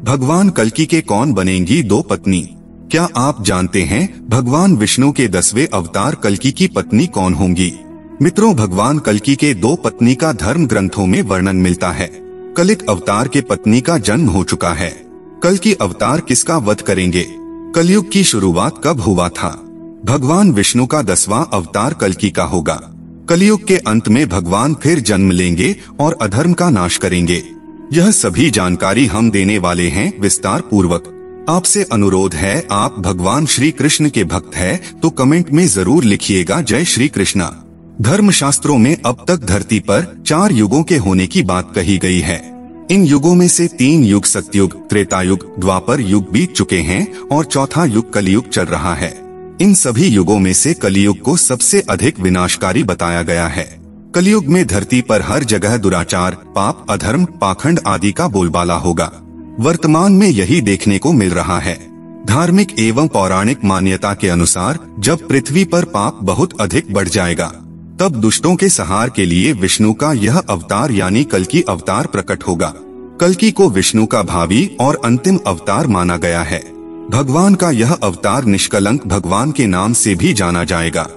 भगवान कल्कि के कौन बनेंगी दो पत्नी? क्या आप जानते हैं भगवान विष्णु के 10वें अवतार कल्कि की पत्नी कौन होंगी? मित्रों, भगवान कल्कि के दो पत्नी का धर्म ग्रंथों में वर्णन मिलता है। कलिक अवतार के पत्नी का जन्म हो चुका है। कल्कि अवतार किसका वध करेंगे? कलयुग की शुरुआत कब हुआ था? भगवान विष्णु का 10वां अवतार कल्कि का होगा। कलयुग के अंत में भगवान फिर जन्म लेंगे और अधर्म का नाश करेंगे। यह सभी जानकारी हम देने वाले हैं विस्तार पूर्वक। आपसे अनुरोध है, आप भगवान श्री कृष्ण के भक्त हैं तो कमेंट में जरूर लिखिएगा जय श्री कृष्णा। धर्मशास्त्रों में अब तक धरती पर 4 युगों के होने की बात कही गई है। इन युगों में से 3 युग सतयुग, त्रेतायुग, द्वापर युग बीत चुके हैं और चौथा युग कलयुग चल रहा है। इन सभी युगों में से कलयुग को सबसे अधिक विनाशकारी बताया गया है। कलयुग में धरती पर हर जगह दुराचार, पाप, अधर्म, पाखंड आदि का बोलबाला होगा। वर्तमान में यही देखने को मिल रहा है। धार्मिक एवं पौराणिक मान्यता के अनुसार जब पृथ्वी पर पाप बहुत अधिक बढ़ जाएगा तब दुष्टों के संहार के लिए विष्णु का यह अवतार यानी कल्कि अवतार प्रकट होगा। कल्कि को विष्णु का भावी और अंतिम अवतार माना गया है। भगवान का यह अवतार निष्कलंक भगवान के नाम से भी जाना जाएगा।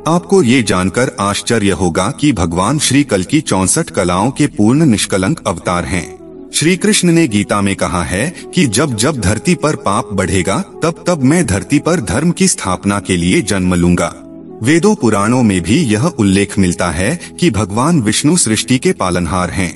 आपको ये जानकर आश्चर्य होगा कि भगवान श्री कल्कि 64 कलाओं के पूर्ण निष्कलंक अवतार हैं। श्री कृष्ण ने गीता में कहा है कि जब जब धरती पर पाप बढ़ेगा तब तब मैं धरती पर धर्म की स्थापना के लिए जन्म लूंगा। वेदों पुराणों में भी यह उल्लेख मिलता है कि भगवान विष्णु सृष्टि के पालनहार हैं।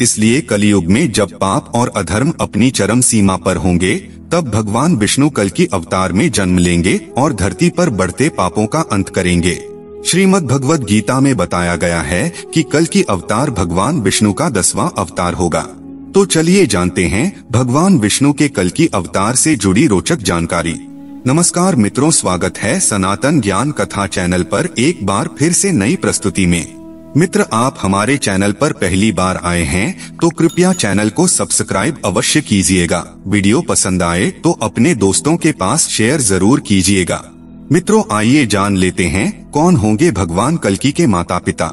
इसलिए कलयुग में जब पाप और अधर्म अपनी चरम सीमा पर होंगे तब भगवान विष्णु कल्कि अवतार में जन्म लेंगे और धरती पर बढ़ते पापों का अंत करेंगे। श्रीमद् भगवद गीता में बताया गया है कि कल्कि अवतार भगवान विष्णु का 10वां अवतार होगा। तो चलिए जानते हैं भगवान विष्णु के कल्कि अवतार से जुड़ी रोचक जानकारी। नमस्कार मित्रों, स्वागत है सनातन ज्ञान कथा चैनल पर एक बार फिर से नई प्रस्तुति में। मित्र, आप हमारे चैनल पर पहली बार आए हैं तो कृपया चैनल को सब्सक्राइब अवश्य कीजिएगा। वीडियो पसंद आए तो अपने दोस्तों के पास शेयर जरूर कीजिएगा। मित्रों, आइए जान लेते हैं कौन होंगे भगवान कल्कि के माता पिता।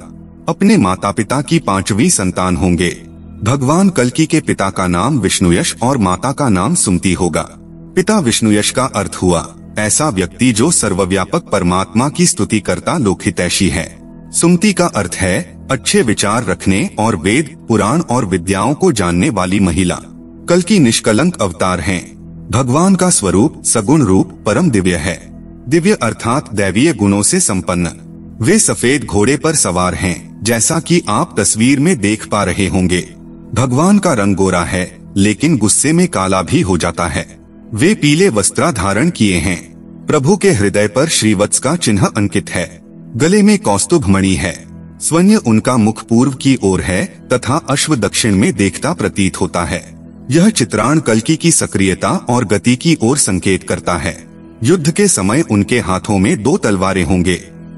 अपने माता पिता की 5वीं संतान होंगे। भगवान कल्कि के पिता का नाम विष्णुयश और माता का नाम सुमति होगा। पिता विष्णुयश का अर्थ हुआ ऐसा व्यक्ति जो सर्वव्यापक परमात्मा की स्तुति करता लोकहितैषी है। सुमति का अर्थ है अच्छे विचार रखने और वेद, पुराण और विद्याओं को जानने वाली महिला। कल्कि निष्कलंक अवतार हैं। भगवान का स्वरूप सगुण रूप परम दिव्य है। दिव्य अर्थात दैवीय गुणों से संपन्न। वे सफेद घोड़े पर सवार हैं, जैसा कि आप तस्वीर में देख पा रहे होंगे। भगवान का रंग गोरा है लेकिन गुस्से में काला भी हो जाता है। वे पीले वस्त्र धारण किए हैं। प्रभु के हृदय पर श्रीवत्स का चिन्ह अंकित है। गले में कौस्तुभ मणि है। स्वन्य उनका मुख पूर्व की ओर है तथा अश्व दक्षिण में देखता प्रतीत होता है। यह चित्राण कल्कि की सक्रियता और गति की ओर संकेत करता है। युद्ध के समय उनके हाथों में 2 तलवारें होंगे।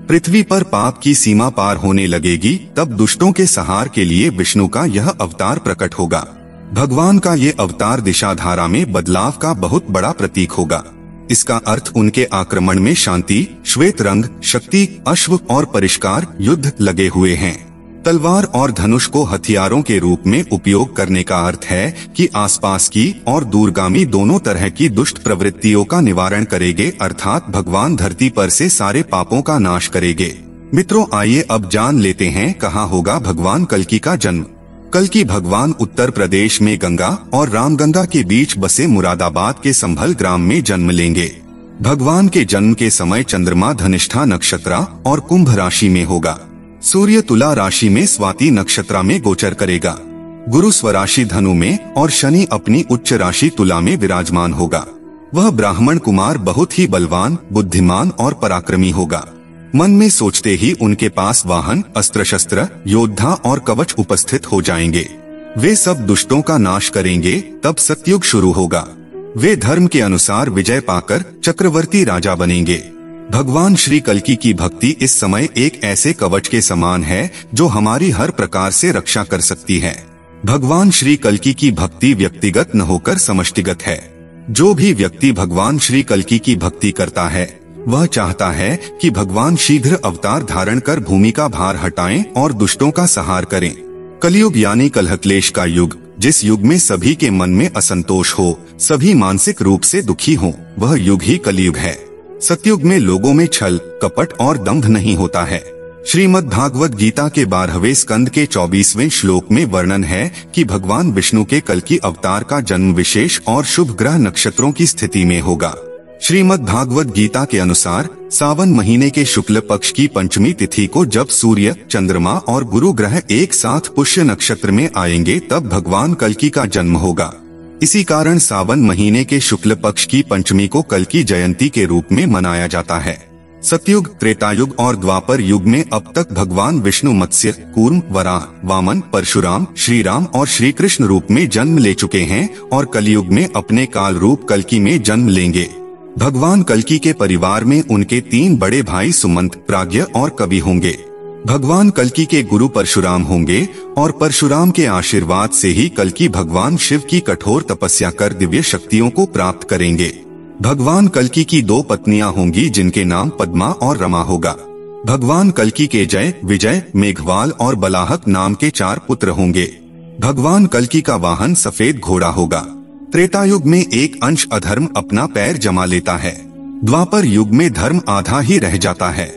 पृथ्वी पर पाप की सीमा पार होने लगेगी तब दुष्टों के संहार के लिए विष्णु का यह अवतार प्रकट होगा। भगवान का ये अवतार दिशा धारा में बदलाव का बहुत बड़ा प्रतीक होगा। इसका अर्थ उनके आक्रमण में शांति, श्वेत रंग, शक्ति, अश्व और परिष्कार, युद्ध लगे हुए हैं। तलवार और धनुष को हथियारों के रूप में उपयोग करने का अर्थ है कि आसपास की और दूरगामी दोनों तरह की दुष्ट प्रवृत्तियों का निवारण करेंगे, अर्थात भगवान धरती पर से सारे पापों का नाश करेंगे। मित्रों, आइए अब जान लेते हैं कहाँ होगा भगवान कल्कि का जन्म। कल्कि भगवान उत्तर प्रदेश में गंगा और रामगंगा के बीच बसे मुरादाबाद के संभल ग्राम में जन्म लेंगे। भगवान के जन्म के समय चंद्रमा धनिष्ठा नक्षत्र और कुंभ राशि में होगा। सूर्य तुला राशि में स्वाति नक्षत्र में गोचर करेगा। गुरु स्वराशि धनु में और शनि अपनी उच्च राशि तुला में विराजमान होगा। वह ब्राह्मण कुमार बहुत ही बलवान, बुद्धिमान और पराक्रमी होगा। मन में सोचते ही उनके पास वाहन, अस्त्र शस्त्र, योद्धा और कवच उपस्थित हो जाएंगे। वे सब दुष्टों का नाश करेंगे। तब सतयुग शुरू होगा। वे धर्म के अनुसार विजय पाकर चक्रवर्ती राजा बनेंगे। भगवान श्री कल्कि की भक्ति इस समय एक ऐसे कवच के समान है जो हमारी हर प्रकार से रक्षा कर सकती है। भगवान श्री कल्कि की भक्ति व्यक्तिगत न होकर समष्टिगत है। जो भी व्यक्ति भगवान श्री कल्कि की भक्ति करता है वह चाहता है कि भगवान शीघ्र अवतार धारण कर भूमि का भार हटाएं और दुष्टों का संहार करें। कलयुग यानी कलह क्लेश का युग, जिस युग में सभी के मन में असंतोष हो, सभी मानसिक रूप से दुखी हों, वह युग ही कलयुग है। सतयुग में लोगों में छल, कपट और दंभ नहीं होता है। श्रीमद् भागवत गीता के 12वें स्कंद के 24वें श्लोक में वर्णन है कि भगवान विष्णु के कल्कि अवतार का जन्म विशेष और शुभ ग्रह नक्षत्रों की स्थिति में होगा। श्रीमद् भागवत गीता के अनुसार सावन महीने के शुक्ल पक्ष की पंचमी तिथि को जब सूर्य, चंद्रमा और गुरु ग्रह एक साथ पुष्य नक्षत्र में आएंगे तब भगवान कल्कि का जन्म होगा। इसी कारण सावन महीने के शुक्ल पक्ष की पंचमी को कल्कि जयंती के रूप में मनाया जाता है। सतयुग, त्रेतायुग और द्वापर युग में अब तक भगवान विष्णु मत्स्य, कूर्म, वराह, वामन, परशुराम, श्री राम और श्री कृष्ण रूप में जन्म ले चुके हैं और कलयुग में अपने काल रूप कल्कि में जन्म लेंगे। भगवान कल्कि के परिवार में उनके 3 बड़े भाई सुमंत, प्राज्ञ और कवि होंगे। भगवान कल्कि के गुरु परशुराम होंगे और परशुराम के आशीर्वाद से ही कल्कि भगवान शिव की कठोर तपस्या कर दिव्य शक्तियों को प्राप्त करेंगे। भगवान कल्कि की 2 पत्नियां होंगी जिनके नाम पद्मा और रमा होगा। भगवान कल्कि के जय, विजय, मेघवाल और बलाहक नाम के 4 पुत्र होंगे। भगवान कल्कि का वाहन सफेद घोड़ा होगा। त्रेता युग में एक अंश अधर्म अपना पैर जमा लेता है। द्वापर युग में धर्म आधा ही रह जाता है।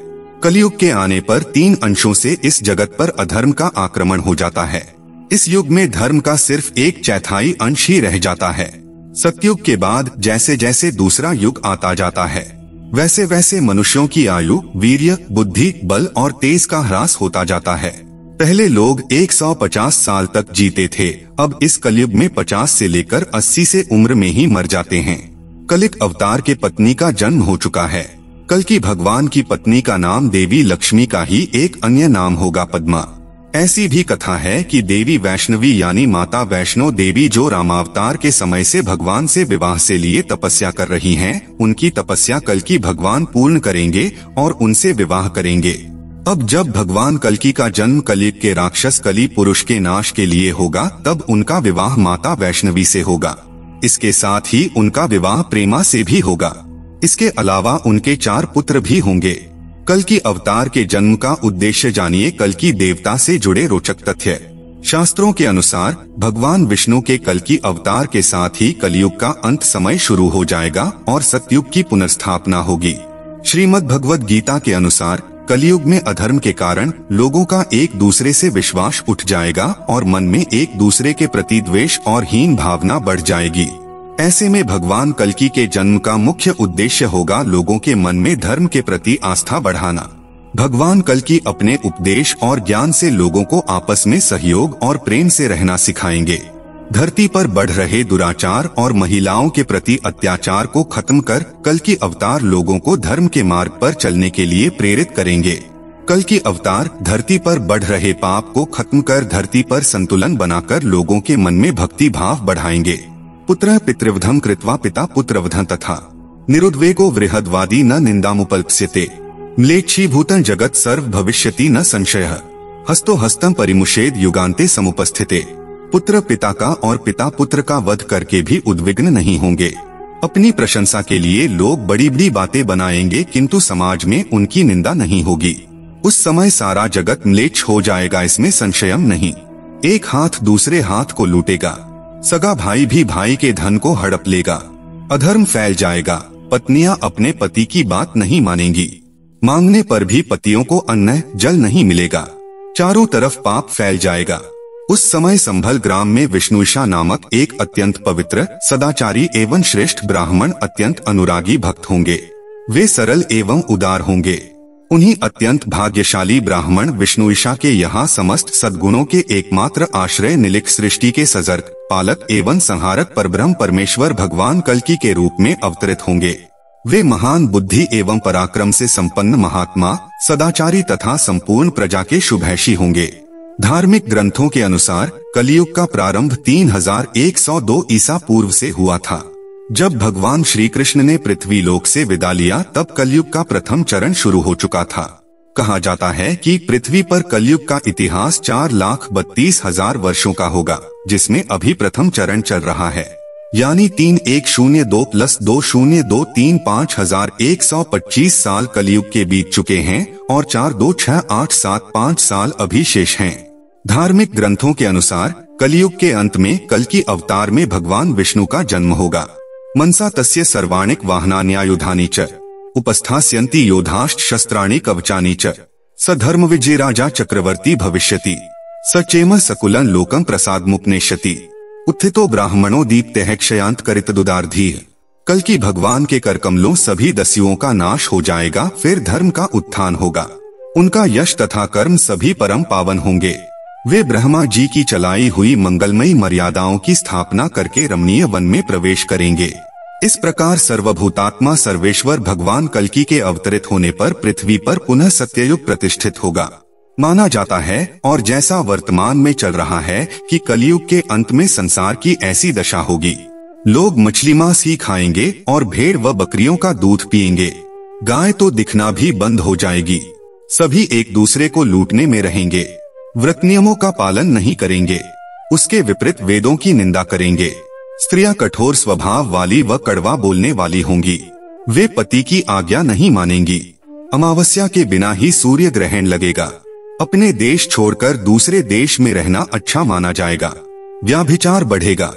कलयुग के आने पर 3 अंशों से इस जगत पर अधर्म का आक्रमण हो जाता है। इस युग में धर्म का सिर्फ 1/4 अंश ही रह जाता है। सतयुग के बाद जैसे जैसे दूसरा युग आता जाता है, वैसे वैसे मनुष्यों की आयु, वीर्य, बुद्धि, बल और तेज का ह्रास होता जाता है। पहले लोग 150 साल तक जीते थे, अब इस कलयुग में 50 से लेकर 80 से उम्र में ही मर जाते हैं। कलिक अवतार के पत्नी का जन्म हो चुका है। कल्कि भगवान की पत्नी का नाम देवी लक्ष्मी का ही एक अन्य नाम होगा, पद्मा। ऐसी भी कथा है कि देवी वैष्णवी यानी माता वैष्णो देवी जो रामावतार के समय से भगवान से विवाह से लिए तपस्या कर रही हैं, उनकी तपस्या कल्कि भगवान पूर्ण करेंगे और उनसे विवाह करेंगे। अब जब भगवान कल्कि का जन्म कलयुग के राक्षस कली पुरुष के नाश के लिए होगा, तब उनका विवाह माता वैष्णवी से होगा। इसके साथ ही उनका विवाह प्रेमा से भी होगा। इसके अलावा उनके 4 पुत्र भी होंगे। कल्कि अवतार के जन्म का उद्देश्य जानिए कल्कि देवता से जुड़े रोचक तथ्य। शास्त्रों के अनुसार भगवान विष्णु के कल्कि अवतार के साथ ही कलयुग का अंत समय शुरू हो जाएगा और सतयुग की पुनर्स्थापना होगी। श्रीमद् भगवद गीता के अनुसार कलयुग में अधर्म के कारण लोगों का एक दूसरे से विश्वास उठ जाएगा और मन में एक दूसरे के प्रति द्वेष और हीन भावना बढ़ जाएगी। ऐसे में भगवान कल्कि के जन्म का मुख्य उद्देश्य होगा लोगों के मन में धर्म के प्रति आस्था बढ़ाना। भगवान कल्कि अपने उपदेश और ज्ञान से लोगों को आपस में सहयोग और प्रेम से रहना सिखाएंगे। धरती पर बढ़ रहे दुराचार और महिलाओं के प्रति अत्याचार को खत्म कर कल्कि अवतार लोगों को धर्म के मार्ग पर चलने के लिए प्रेरित करेंगे। कल्कि अवतार धरती पर बढ़ रहे पाप को खत्म कर धरती पर संतुलन बनाकर लोगों के मन में भक्ति भाव बढ़ाएंगे। पुत्र पितृवधम कृत्वा पिता पुत्रवधं तथा निरुद्वेगो वृहद्वादी न निंदामुपल्प्स्यते म्लेच्छीभूतं जगत सर्व भविष्यति न संशयः हस्तो हस्तं परिमुषेद युगान्ते समुपस्थिते। पुत्र पिता का और पिता पुत्र का वध करके भी उद्विग्न नहीं होंगे। अपनी प्रशंसा के लिए लोग बड़ी बड़ी बातें बनाएंगे किंतु समाज में उनकी निंदा नहीं होगी। उस समय सारा जगत म्लेच्छ हो जाएगा, इसमें संशय नहीं। एक हाथ दूसरे हाथ को लूटेगा, सगा भाई भी भाई के धन को हड़प लेगा, अधर्म फैल जाएगा, पत्नियां अपने पति की बात नहीं मानेंगी, मांगने पर भी पतियों को अन्न जल नहीं मिलेगा, चारों तरफ पाप फैल जाएगा। उस समय संभल ग्राम में विष्णुईशा नामक एक अत्यंत पवित्र, सदाचारी एवं श्रेष्ठ ब्राह्मण अत्यंत अनुरागी भक्त होंगे। वे सरल एवं उदार होंगे। उन्हीं अत्यंत भाग्यशाली ब्राह्मण विष्णुईशा के यहाँ समस्त सद्गुणों के एकमात्र आश्रय निलिख सृष्टि के सजर्क, पालक एवं संहारक परब्रह्म परमेश्वर भगवान कल्कि के रूप में अवतरित होंगे। वे महान बुद्धि एवं पराक्रम से संपन्न महात्मा, सदाचारी तथा संपूर्ण प्रजा के शुभैषी होंगे। धार्मिक ग्रंथों के अनुसार कलयुग का प्रारंभ 3102 ईसा पूर्व से हुआ था। जब भगवान श्री कृष्ण ने पृथ्वी लोक से विदा लिया तब कलयुग का प्रथम चरण शुरू हो चुका था। कहा जाता है कि पृथ्वी पर कलयुग का इतिहास 4,32,000 वर्षों का होगा, जिसमें अभी प्रथम चरण चल रहा है, यानी 3102 + 2023 5125 साल कलयुग के बीत चुके हैं और 426875 साल अभी शेष हैं। धार्मिक ग्रंथों के अनुसार कलयुग के अंत में कल्कि अवतार में भगवान विष्णु का जन्म होगा। मनसा तस्य सर्वाणिक वाहनान्यायुधानि च उपस्थास्यन्ति योधाश्च शस्त्राणि कवचानि च स धर्म विजय राजा चक्रवर्ती भविष्यति स चेम सकुलं लोकं प्रसादमुपनेष्यति उत्थितो ब्राह्मणो दीप्तेः क्षयांत करितदुदार्धीः। कल्कि भगवान के करकमलों सभी दस्युओं का नाश हो जाएगा, फिर धर्म का उत्थान होगा। उनका यश तथा कर्म सभी परम पावन होंगे। वे ब्रह्मा जी की चलाई हुई मंगलमयी मर्यादाओं की स्थापना करके रमणीय वन में प्रवेश करेंगे। इस प्रकार सर्वभूतात्मा सर्वेश्वर भगवान कल्कि के अवतरित होने पर पृथ्वी पर पुनः सत्ययुग प्रतिष्ठित होगा। माना जाता है और जैसा वर्तमान में चल रहा है कि कलयुग के अंत में संसार की ऐसी दशा होगी, लोग मछली मांस ही खाएंगे और भेड़ व बकरियों का दूध पिएंगे। गाय तो दिखना भी बंद हो जाएगी। सभी एक दूसरे को लूटने में रहेंगे। व्रत नियमों का पालन नहीं करेंगे। उसके विपरीत वेदों की निंदा करेंगे। स्त्रियां कठोर स्वभाव वाली व कड़वा बोलने वाली होंगी। वे पति की आज्ञा नहीं मानेंगी। अमावस्या के बिना ही सूर्य ग्रहण लगेगा। अपने देश छोड़कर दूसरे देश में रहना अच्छा माना जाएगा। व्याभिचार बढ़ेगा।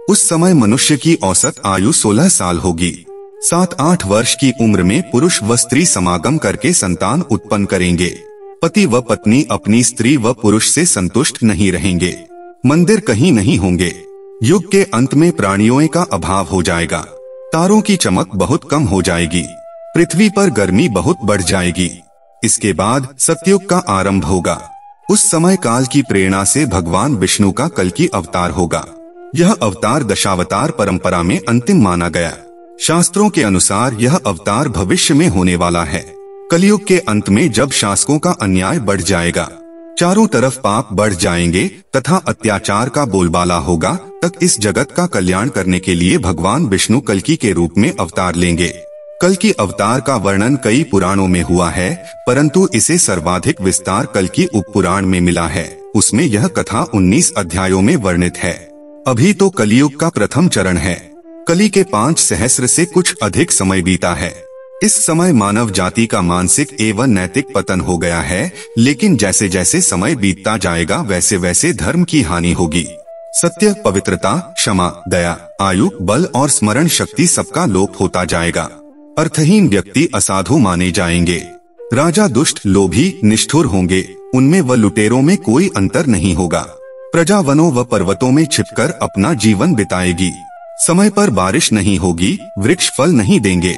उस समय मनुष्य की औसत आयु 16 साल होगी। 7-8 वर्ष की उम्र में पुरुष व स्त्री समागम करके संतान उत्पन्न करेंगे। पति व पत्नी अपनी स्त्री व पुरुष से संतुष्ट नहीं रहेंगे। मंदिर कहीं नहीं होंगे। युग के अंत में प्राणियों का अभाव हो जाएगा। तारों की चमक बहुत कम हो जाएगी। पृथ्वी पर गर्मी बहुत बढ़ जाएगी। इसके बाद सतयुग का आरंभ होगा। उस समय काल की प्रेरणा से भगवान विष्णु का कल्कि अवतार होगा। यह अवतार दशावतार परंपरा में अंतिम माना गया। शास्त्रों के अनुसार यह अवतार भविष्य में होने वाला है। कलयुग के अंत में जब शासकों का अन्याय बढ़ जाएगा, चारों तरफ पाप बढ़ जाएंगे तथा अत्याचार का बोलबाला होगा, तक इस जगत का कल्याण करने के लिए भगवान विष्णु कल्कि के रूप में अवतार लेंगे। कल्कि अवतार का वर्णन कई पुराणों में हुआ है, परंतु इसे सर्वाधिक विस्तार कल्कि उपपुराण में मिला है। उसमें यह कथा 19 अध्यायों में वर्णित है। अभी तो कलियुग का प्रथम चरण है। कलि के 5 सहस्र से कुछ अधिक समय बीता है। इस समय मानव जाति का मानसिक एवं नैतिक पतन हो गया है, लेकिन जैसे जैसे समय बीतता जाएगा वैसे वैसे धर्म की हानि होगी। सत्य, पवित्रता, क्षमा, दया, आयु, बल और स्मरण शक्ति सबका लोप होता जाएगा। अर्थहीन व्यक्ति असाधु माने जाएंगे। राजा दुष्ट, लोभी, निष्ठुर होंगे। उनमें व लुटेरों में कोई अंतर नहीं होगा। प्रजा वनों व पर्वतों में छिपकर अपना जीवन बिताएगी। समय पर बारिश नहीं होगी, वृक्ष फल नहीं देंगे।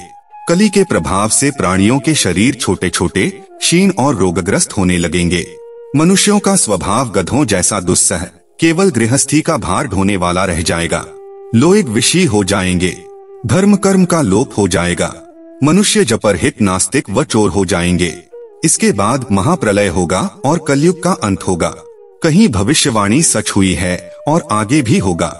कलि के प्रभाव से प्राणियों के शरीर छोटे छोटे, क्षीण और रोगग्रस्त होने लगेंगे। मनुष्यों का स्वभाव गधों जैसा दुस्सह, केवल गृहस्थी का भार ढोने वाला रह जाएगा। लोग विषी हो जाएंगे। धर्म कर्म का लोप हो जाएगा। मनुष्य जपरहित, नास्तिक व चोर हो जाएंगे। इसके बाद महाप्रलय होगा और कलयुग का अंत होगा। कहीं भविष्यवाणी सच हुई है और आगे भी होगा।